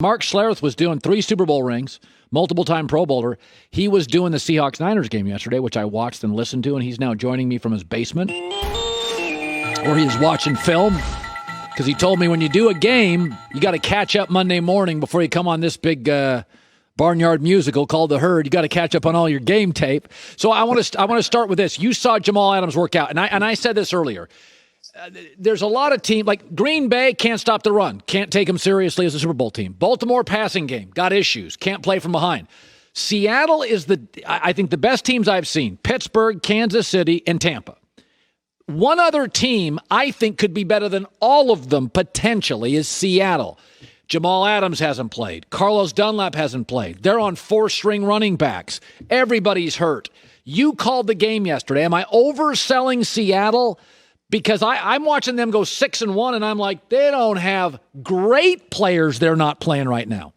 Mark Schlereth was doing 3 Super Bowl rings, multiple-time Pro Bowler. He was doing the Seahawks-Niners game yesterday, which I watched and listened to, and he's now joining me from his basement where he is watching film because he told me when you do a game, you got to catch up Monday morning before you come on this big barnyard musical called The Herd. You got to catch up on all your game tape. So I want to start with this. You saw Jamal Adams work out, and I said this earlier. There's a lot of teams, like Green Bay can't stop the run, can't take them seriously as a Super Bowl team. Baltimore passing game, got issues, can't play from behind. Seattle is I think the best teams I've seen, Pittsburgh, Kansas City, and Tampa. One other team I think could be better than all of them potentially is Seattle. Jamal Adams hasn't played. Carlos Dunlap hasn't played. They're on 4-string running backs. Everybody's hurt. You called the game yesterday. Am I overselling Seattle? Because I'm watching them go 6-1, and I'm like, they don't have great players they're not playing right now.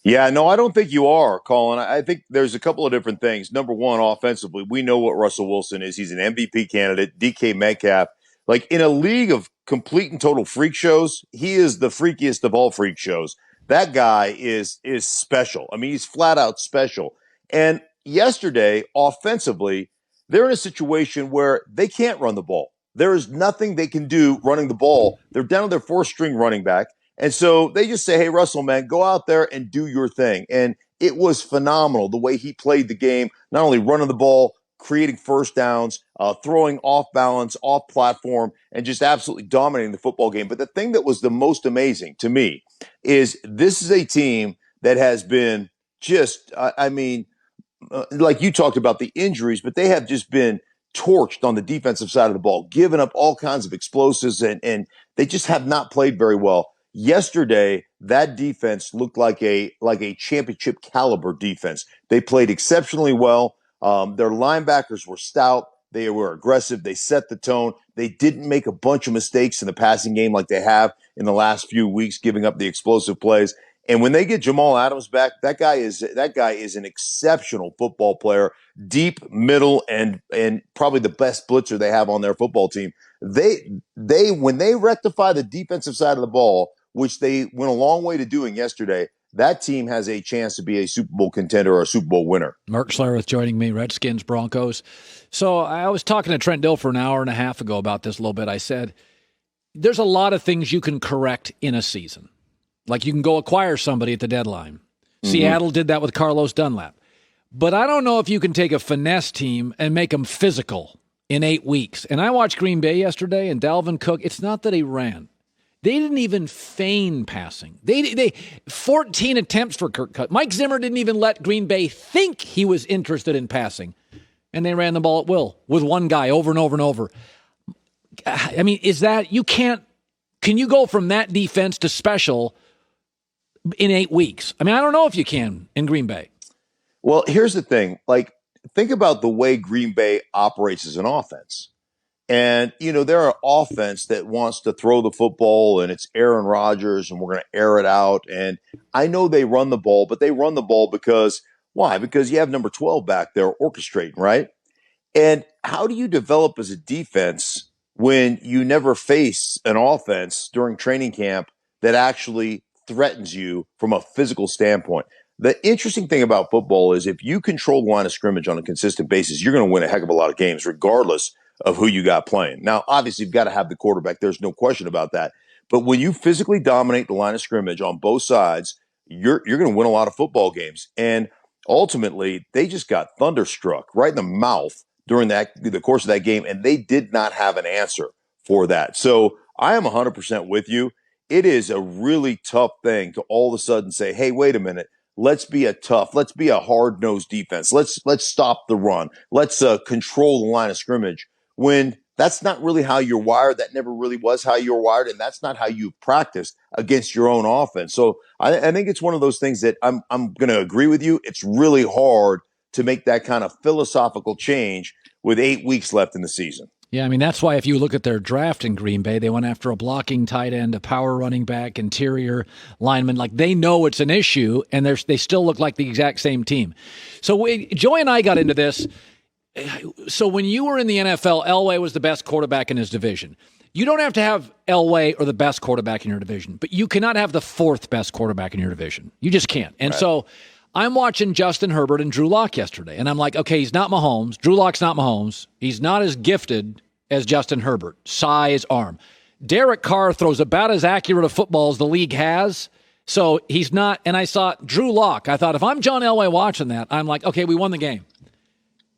Yeah, no, I don't think you are, Colin. I think there's a couple of different things. Number one, offensively, we know what Russell Wilson is. He's an MVP candidate, DK Metcalf. Like, in a league of complete and total freak shows, he is the freakiest of all freak shows. That guy is special. I mean, he's flat out special. And yesterday, offensively, they're in a situation where they can't run the ball. There is nothing they can do running the ball. They're down to their 4th-string running back. And so they just say, hey, Russell, man, go out there and do your thing. And it was phenomenal the way he played the game, not only running the ball, creating first downs, throwing off balance, off platform, and just absolutely dominating the football game. But the thing that was the most amazing to me is this is a team that has been just, like you talked about the injuries, but they have just been torched on the defensive side of the ball, giving up all kinds of explosives, and they just have not played very well. Yesterday, that defense looked like a championship caliber defense. They played exceptionally well. Their linebackers were stout. They were aggressive. They set the tone. They didn't make a bunch of mistakes in the passing game like they have in the last few weeks, giving up the explosive plays. And when they get Jamal Adams back, that guy is an exceptional football player, deep, middle, and probably the best blitzer they have on their football team. They when they rectify the defensive side of the ball, which they went a long way to doing yesterday, that team has a chance to be a Super Bowl contender or a Super Bowl winner. Mark Schlereth joining me, Redskins, Broncos. So I was talking to Trent Dill for an hour and a half ago about this a little bit. I said, there's a lot of things you can correct in a season. Like you can go acquire somebody at the deadline. Mm-hmm. Seattle did that with Carlos Dunlap. But I don't know if you can take a finesse team and make them physical in 8 weeks. And I watched Green Bay yesterday, and Dalvin Cook, it's not that he ran. They didn't even feign passing. They 14 attempts for Kirk Cousins. Mike Zimmer didn't even let Green Bay think he was interested in passing. And they ran the ball at will with one guy over and over and over. I mean, can you go from that defense to special in 8 weeks? I mean, I don't know if you can in Green Bay. Well, here's the thing. Like, think about the way Green Bay operates as an offense. And, they're an offense that wants to throw the football, and it's Aaron Rodgers, and we're going to air it out. And I know they run the ball, but they run the ball because, why? Because you have number 12 back there orchestrating, right? And how do you develop as a defense when you never face an offense during training camp that actually threatens you from a physical standpoint? The interesting thing about football is if you control the line of scrimmage on a consistent basis, you're going to win a heck of a lot of games, regardless of who you got playing. Now, obviously, you've got to have the quarterback. There's no question about that. But when you physically dominate the line of scrimmage on both sides, you're going to win a lot of football games. And ultimately, they just got thunderstruck right in the mouth during the course of that game, and they did not have an answer for that. So I am 100% with you. It is a really tough thing to all of a sudden say, hey, wait a minute. Let's be a hard-nosed defense. Let's stop the run. Let's control the line of scrimmage. When that's not really how you're wired, that never really was how you were wired, and that's not how you practiced against your own offense. So I think it's one of those things that I'm going to agree with you. It's really hard to make that kind of philosophical change with 8 weeks left in the season. Yeah, I mean, that's why if you look at their draft in Green Bay, they went after a blocking tight end, a power running back, interior lineman. Like, they know it's an issue, and they still look like the exact same team. So Joey and I got into this. So when you were in the NFL, Elway was the best quarterback in his division. You don't have to have Elway or the best quarterback in your division, but you cannot have the fourth best quarterback in your division. You just can't. And so I'm watching Justin Herbert and Drew Lock yesterday, and I'm like, okay, he's not Mahomes. Drew Lock's not Mahomes. He's not as gifted as Justin Herbert. Size, arm. Derek Carr throws about as accurate a football as the league has, so he's not. And I saw Drew Lock. I thought, if I'm John Elway watching that, I'm like, okay, we won the game.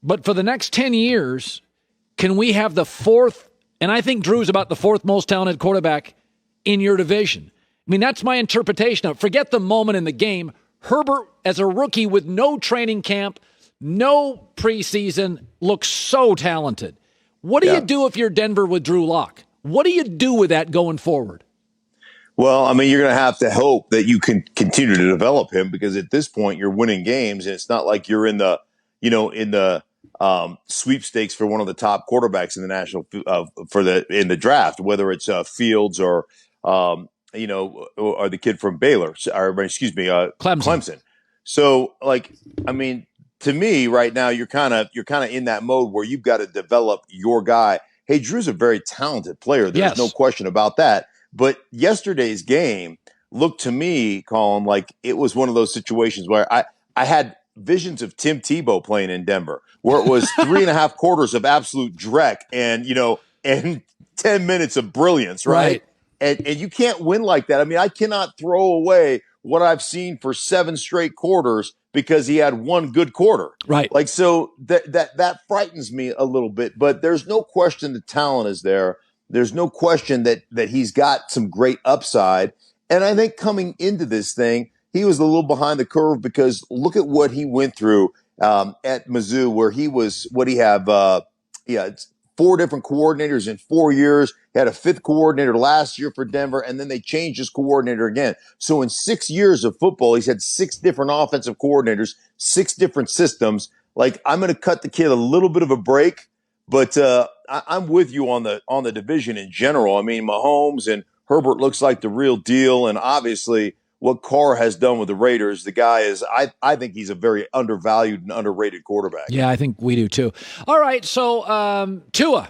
But for the next 10 years, can we have the fourth? And I think Drew's about the fourth most talented quarterback in your division. I mean, that's my interpretation of it. Forget the moment in the game. Herbert, as a rookie with no training camp, no preseason, looks so talented. What do you do if you're Denver with Drew Lock? What do you do with that going forward? Well, I mean, you're going to have to hope that you can continue to develop him, because at this point you're winning games, and it's not like you're in the sweepstakes for one of the top quarterbacks in the national in the draft, whether it's Fields or or the kid from Baylor, Clemson. So, I mean, to me right now, you're kind of in that mode where you've got to develop your guy. Hey, Drew's a very talented player. There's no question about that. But yesterday's game looked to me, Colin, like it was one of those situations where I had visions of Tim Tebow playing in Denver, where it was 3.5 quarters of absolute dreck and 10 minutes of brilliance, right? And you can't win like that. I mean, I cannot throw away what I've seen for 7 straight quarters because he had one good quarter. Right. So that frightens me a little bit, but there's no question the talent is there. There's no question that he's got some great upside. And I think coming into this thing, he was a little behind the curve, because look at what he went through at Mizzou, where it's 4 different coordinators in 4 years. He had a 5th coordinator last year for Denver, and then they changed his coordinator again. So in 6 years of football, he's had 6 different offensive coordinators, 6 different systems. I'm going to cut the kid a little bit of a break, but I'm with you on the division in general. I mean, Mahomes and Herbert looks like the real deal, and obviously what Carr has done with the Raiders, the guy is, I think he's a very undervalued and underrated quarterback. Yeah, I think we do too. All right, so Tua,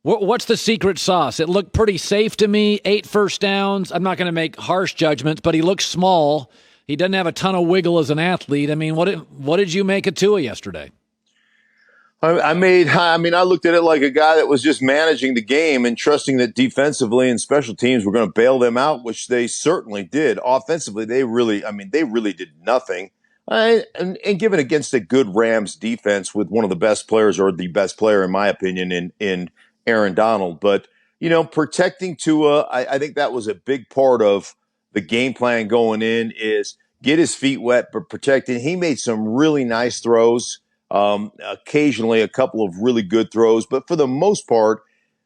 what's the secret sauce? It looked pretty safe to me. 8 first downs. I'm not going to make harsh judgments, but he looks small. He doesn't have a ton of wiggle as an athlete. I mean, what did you make of Tua yesterday? I looked at it like a guy that was just managing the game and trusting that defensively and special teams were going to bail them out, which they certainly did. Offensively, they really did nothing. And given against a good Rams defense with one of the best players, or the best player, in my opinion, in Aaron Donald. But, protecting Tua, I think that was a big part of the game plan going in, is get his feet wet, but protecting. He made some really nice throws. Occasionally a couple of really good throws, but for the most part,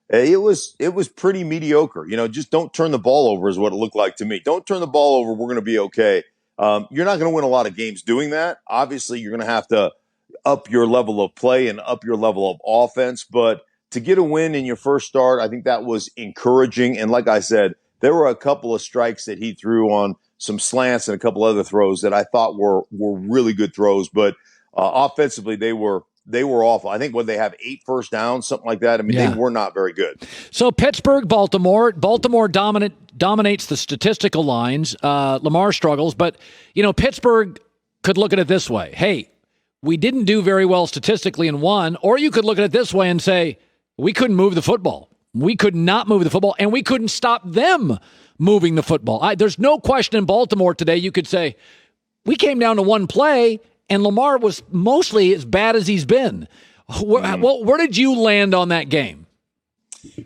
it was pretty mediocre. Just don't turn the ball over is what it looked like to me. Don't turn the ball over. We're going to be okay. You're not going to win a lot of games doing that. Obviously, you're going to have to up your level of play and up your level of offense, but to get a win in your first start, I think that was encouraging. And like I said, there were a couple of strikes that he threw on some slants and a couple other throws that I thought were really good throws, but offensively, they were awful. I think when they have 8 first downs, something like that. I mean, They were not very good. So Pittsburgh, Baltimore dominates the statistical lines. Lamar struggles, but Pittsburgh could look at it this way: hey, we didn't do very well statistically in one. Or you could look at it this way and say, we couldn't move the football. We could not move the football, and we couldn't stop them moving the football. There's no question in Baltimore today. You could say we came down to one play, and Lamar was mostly as bad as he's been. Where did you land on that game?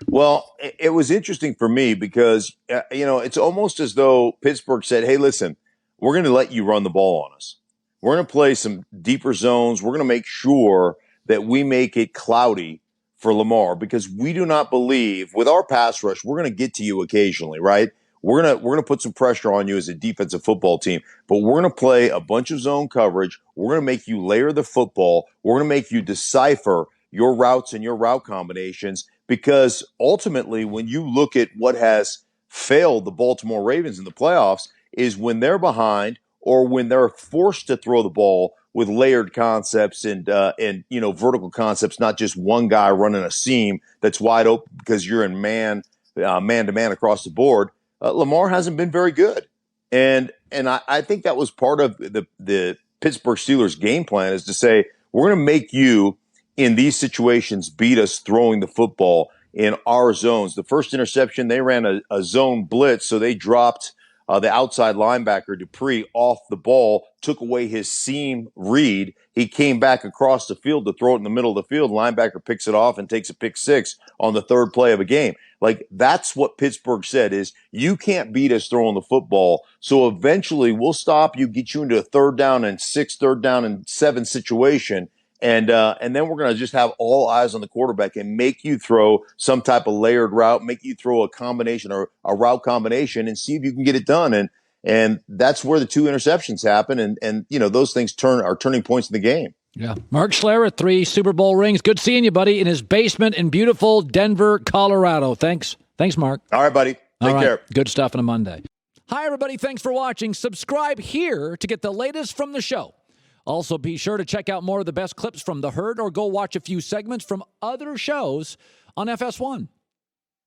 Well, it was interesting for me because, it's almost as though Pittsburgh said, hey, listen, we're going to let you run the ball on us. We're going to play some deeper zones. We're going to make sure that we make it cloudy for Lamar, because we do not believe with our pass rush, we're going to get to you occasionally, right? We're gonna put some pressure on you as a defensive football team, but we're gonna play a bunch of zone coverage. We're gonna make you layer the football. We're gonna make you decipher your routes and your route combinations, because ultimately, when you look at what has failed the Baltimore Ravens in the playoffs, is when they're behind or when they're forced to throw the ball with layered concepts and vertical concepts, not just one guy running a seam that's wide open because you're in man to man across the board. Lamar hasn't been very good, and I think that was part of the Pittsburgh Steelers game plan, is to say, we're going to make you in these situations beat us throwing the football in our zones. The first interception, they ran a zone blitz, so they dropped the outside linebacker Dupree off the ball, took away his seam read. He came back across the field to throw it in the middle of the field. Linebacker picks it off and takes a pick six on the third play of a game. Like, that's what Pittsburgh said, is you can't beat us throwing the football. So eventually we'll stop you, get you into a 3rd down and 6, 3rd down and 7 situation. And then we're going to just have all eyes on the quarterback and make you throw some type of layered route, make you throw a combination or a route combination and see if you can get it done. And that's where the 2 interceptions happen. And those things are turning points in the game. Yeah. Mark Schlereth, 3 Super Bowl rings. Good seeing you, buddy, in his basement in beautiful Denver, Colorado. Thanks, Mark. All right, buddy. Take care. Good stuff on a Monday. Hi, everybody. Thanks for watching. Subscribe here to get the latest from the show. Also, be sure to check out more of the best clips from The Herd, or go watch a few segments from other shows on FS1.